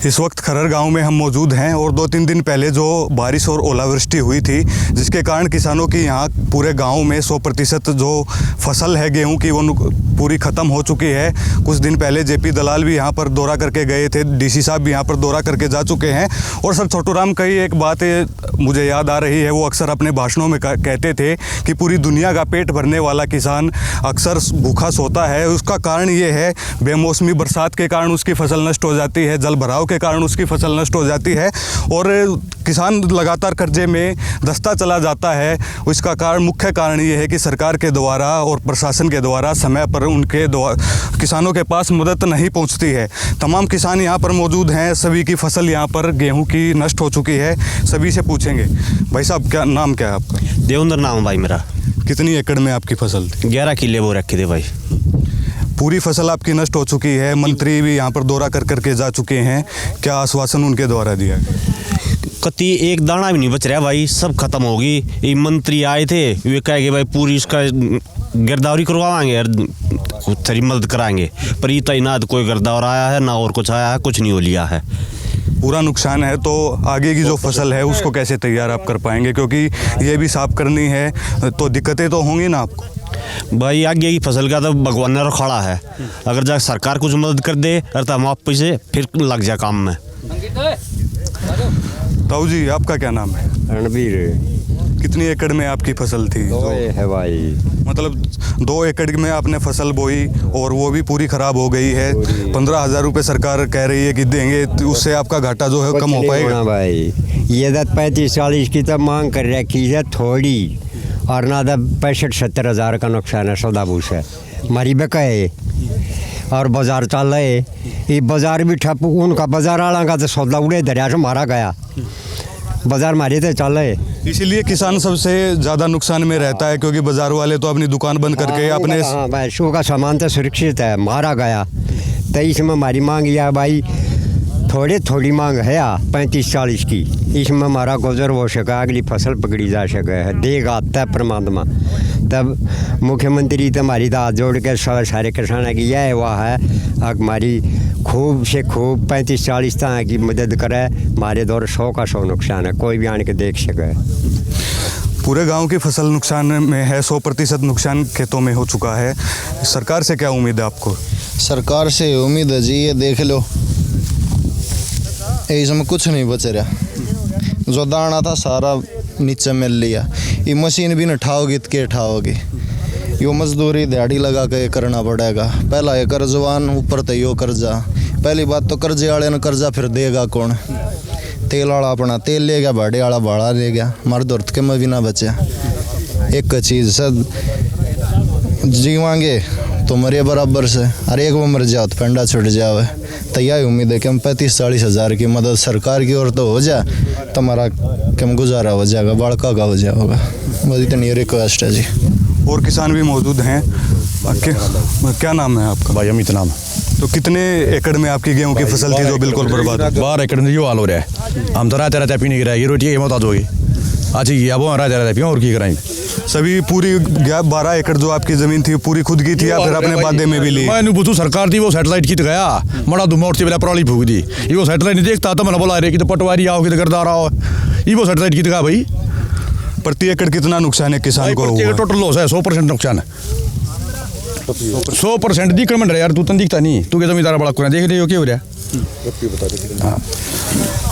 इस वक्त खरर गांव में हम मौजूद हैं और 2-3 दिन पहले जो बारिश और ओलावृष्टि हुई थी जिसके कारण किसानों की यहाँ पूरे गांव में 100% जो फसल है गेहूं की वो पूरी ख़त्म हो चुकी है। कुछ दिन पहले जेपी दलाल भी यहाँ पर दौरा करके गए थे, डीसी साहब भी यहाँ पर दौरा करके जा चुके हैं। और सर छोटूराम की एक बात मुझे याद आ रही है, वो अक्सर अपने भाषणों में कहते थे कि पूरी दुनिया का पेट भरने वाला किसान अक्सर भूखा सोता है। उसका कारण ये है बेमौसमी बरसात के कारण उसकी फसल नष्ट हो जाती है, जल भराव के कारण उसकी फसल नष्ट हो जाती है और किसान लगातार कर्जे में धंसता चला जाता है। इसका कारण मुख्य कारण ये है कि सरकार के द्वारा और प्रशासन के द्वारा समय पर उनके किसानों के पास मदद नहीं पहुंचती है। तमाम किसान यहाँ पर मौजूद हैं, सभी की फसल यहाँ पर गेहूं की नष्ट हो चुकी है। सभी से पूछेंगे। भाई साहब क्या नाम क्या है आपका? देवेंद्र नाम है भाई मेरा। कितनी एकड़ में आपकी फसल थी? 11 किले वो रखे थे भाई। पूरी फसल आपकी नष्ट हो चुकी है, मंत्री भी यहाँ पर दौरा कर करके जा चुके हैं, क्या आश्वासन उनके द्वारा दिया गया? कति एक दाना भी नहीं बच रहा भाई, सब खत्म होगी। ये मंत्री आए थे, वे कहेंगे भाई पूरी इसका गिरदावरी करवाएंगे और सारी मदद कराएंगे, पर ये तैनात कोई गिरदावर आया है ना और कुछ आया है, कुछ नहीं हो लिया है। पूरा नुकसान है तो आगे की जो फसल है उसको कैसे तैयार आप कर पाएंगे, क्योंकि ये भी साफ करनी है तो दिक्कतें तो होंगी ना आपको? भाई आगे की फसल का तो भगवान ने रखड़ा है, अगर जा सरकार कुछ मदद कर दे और तो हम वापस से फिर लग जाए काम में। ताऊ जी आपका क्या नाम है? रणबीर। कितनी एकड़ में आपकी फसल थी? 2 है भाई। मतलब 2 एकड़ में आपने फसल बोई और वो भी पूरी खराब हो गई है। 15,000 रुपये सरकार कह रही है कि देंगे, तो उससे आपका घाटा जो है कम हो पाएगा? भाई ये 35-40 की तो मांग कर रखी है थोड़ी, और ना 65-70 हज़ार का नुकसान है सौदाबूस है हमारी बकाए। और बाजार चल रहे, ये बाजार भी ठप, उनका बाजार आला का तो सौदा उड़े दरिया से मारा गया, बाजार मारे तो चल रहे। इसीलिए किसान सबसे ज़्यादा नुकसान में रहता है, क्योंकि बाजार वाले तो अपनी दुकान बंद करके अपने भाई शो का सामान तो सुरक्षित है, मारा गया। तो इसमें हमारी मांग यह भाई थोड़ी मांग है 35-40 की, इसमें हमारा गुजर हो सका, अगली फसल पकड़ी जा सके है, देगा तय परमात्मा। तब मुख्यमंत्री तो हमारी हाथ जोड़ के सारे किसानों की यह हुआ है हमारी खूब से खूब 35-40 तरह की मदद करे। हमारे दौर 100 का 100 नुकसान है, कोई भी आने के देख सके। पूरे गांव की फसल नुकसान में है, 100% नुकसान खेतों में हो चुका है। सरकार से क्या उम्मीद है आपको? सरकार से उम्मीद है जी, ये देख लो इसमें कुछ नहीं बच रहा, जो दाना था सारा नीचे मिल लिया। ये मशीन भी न ठाओगी तो क्या ठाओगी, यो मजदूरी दिहाड़ी लगा के करना पड़ेगा। पहला ये कर्जवान, ऊपर तो यो कर्जा। पहली बात तो कर्जे वाले ने कर्जा फिर देगा कौन? तेल वाला अपना तेल ले गया, भाड़े वाला भाड़ा ले गया, मर्द औरत के में भी ना बचा। एक चीज़ सद जीवांगे तो मरे बराबर से, और एक वो मर जाओ तो पेंडा छुट जावे। तो यही उम्मीद है कि हम 35-40 हज़ार की मदद सरकार की ओर तो हो जाए तो हमारा कम गुजारा हो जाएगा, बाड़का का हो जाएगा। बस इतनी रिक्वेस्ट है जी। और किसान भी मौजूद हैं। क्या नाम है आपका? भाई अमित नाम। तो कितने एकड़ में आपकी गेहूं की फसल थी जो बिल्कुल बर्बाद? 12 एकड़ में जो हाल हो रहा है, हम तो रहते पीने की रहेगी रोटी, हिम्मत होगी अच्छी की, अब रहते पियो और की कराएंगे। सभी पूरी 12 एकड़ जो आपकी जमीन थी पूरी खुद की थी या फिर अपने बादे में भी ली? मैं पूछू सरकार थी वो सैटेलाइट की तो गया बड़ा धुआं से पराली फूक दी, ये वो सैटेलाइट नहीं देखता तो मैंने बोला अरे कि तो पटवारी आओ कि तो गर्दार आओ, ये वो सैटेलाइट की तो गया। भाई प्रति एकड़ कितना नुकसान है किसान को? टोटल लॉस है, 100% नुकसान है, 100% दिख रहा है यार, तू तो दिखता नहीं, तू के जमींदार बड़ा कुछ देख रही हो क्या हो रहा है। हाँ,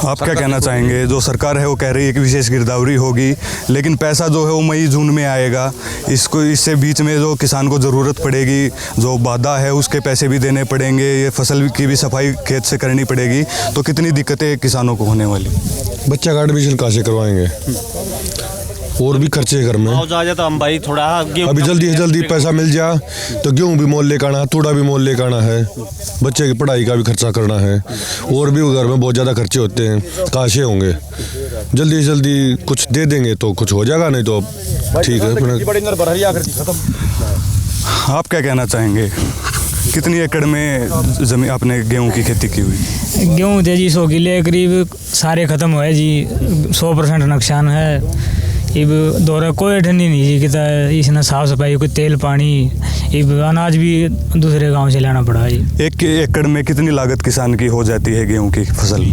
आप क्या कहना चाहेंगे? जो सरकार है वो कह रही है कि विशेष गिरदावरी होगी, लेकिन पैसा जो है वो मई-जून में आएगा। इससे बीच में जो किसान को ज़रूरत पड़ेगी, जो बाधा है उसके पैसे भी देने पड़ेंगे, ये फसल की भी सफाई खेत से करनी पड़ेगी, तो कितनी दिक्कतें किसानों को होने वाली? बच्चा का एडमिशन कहाँ से करवाएंगे, और भी खर्चे घर में। तो हम भाई थोड़ा अभी जल्दी पैसा मिल जा तो गेहूँ भी मोल लेकर आना, तूड़ा भी मोल लेकर आना है, बच्चे की पढ़ाई का भी खर्चा करना है, और भी घर में बहुत ज़्यादा खर्चे होते हैं, कहाँ से होंगे? जल्दी कुछ दे देंगे तो कुछ हो जाएगा, नहीं तो ठीक है। आप क्या कहना चाहेंगे? कितनी एकड़ में जमीन आपने गेहूं की खेती की हुई? गेहूँ थे जी 100 किले करीब, सारे ख़त्म हुए जी, 100% नुकसान है। इब दौरा कोई ठंडी नहीं जी किता इसने साफ सफाई कोई तेल पानी इब अनाज भी दूसरे गांव से लाना पड़ा जी। 1 एकड़ में कितनी लागत किसान की हो जाती है गेहूं की फसल?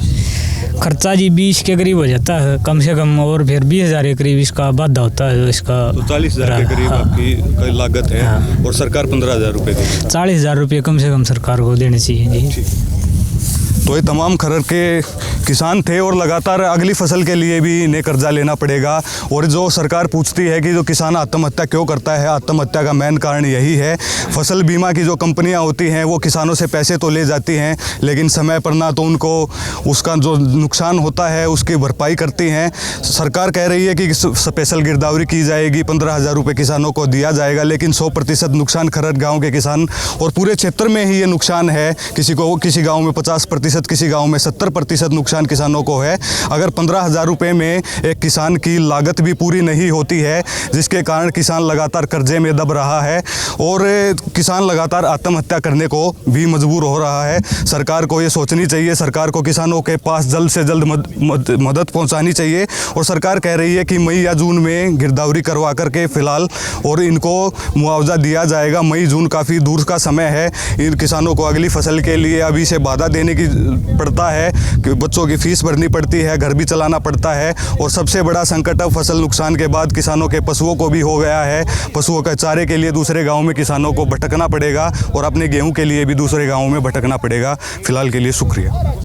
खर्चा जी 20 के करीब हो जाता है कम से कम, और फिर 20,000 के करीब इसका वाधा होता है इसका। तो 40,000 के करीब हाँ। आपकी लागत है। हाँ। और सरकार 15,000 रुपये देगी। 40,000 रुपये कम से कम सरकार को देने चाहिए जी। तो ये तमाम खरर के किसान थे और लगातार अगली फसल के लिए भी इन्हें कर्जा लेना पड़ेगा। और जो सरकार पूछती है कि जो किसान आत्महत्या क्यों करता है, आत्महत्या का मेन कारण यही है। फसल बीमा की जो कंपनियां होती हैं वो किसानों से पैसे तो ले जाती हैं, लेकिन समय पर ना तो उनको उसका जो नुकसान होता है उसकी भरपाई करती हैं। सरकार कह रही है कि स्पेशल गिरदावरी की जाएगी, 15,000 रुपये किसानों को दिया जाएगा, लेकिन 100% नुकसान खरर गाँव के किसान और पूरे क्षेत्र में ही ये नुकसान है। किसी गाँव में 50%, किसी गांव में 70% नुकसान किसानों को है। अगर 15,000 रुपये में एक किसान की लागत भी पूरी नहीं होती है, जिसके कारण किसान लगातार कर्जे में दब रहा है और किसान लगातार आत्महत्या करने को भी मजबूर हो रहा है। सरकार को ये सोचनी चाहिए, सरकार को किसानों के पास जल्द से जल्द मदद पहुंचानी चाहिए। और सरकार कह रही है कि मई या जून में गिरदावरी करवा करके फिलहाल और इनको मुआवजा दिया जाएगा। मई जून काफ़ी दूर का समय है। इन किसानों को अगली फसल के लिए अभी से बाधा देने की पड़ता है कि बच्चों की फीस भरनी पड़ती है, घर भी चलाना पड़ता है। और सबसे बड़ा संकट अब फसल नुकसान के बाद किसानों के पशुओं को भी हो गया है। पशुओं के चारे के लिए दूसरे गांव में किसानों को भटकना पड़ेगा और अपने गेहूं के लिए भी दूसरे गांवों में भटकना पड़ेगा। फिलहाल के लिए शुक्रिया।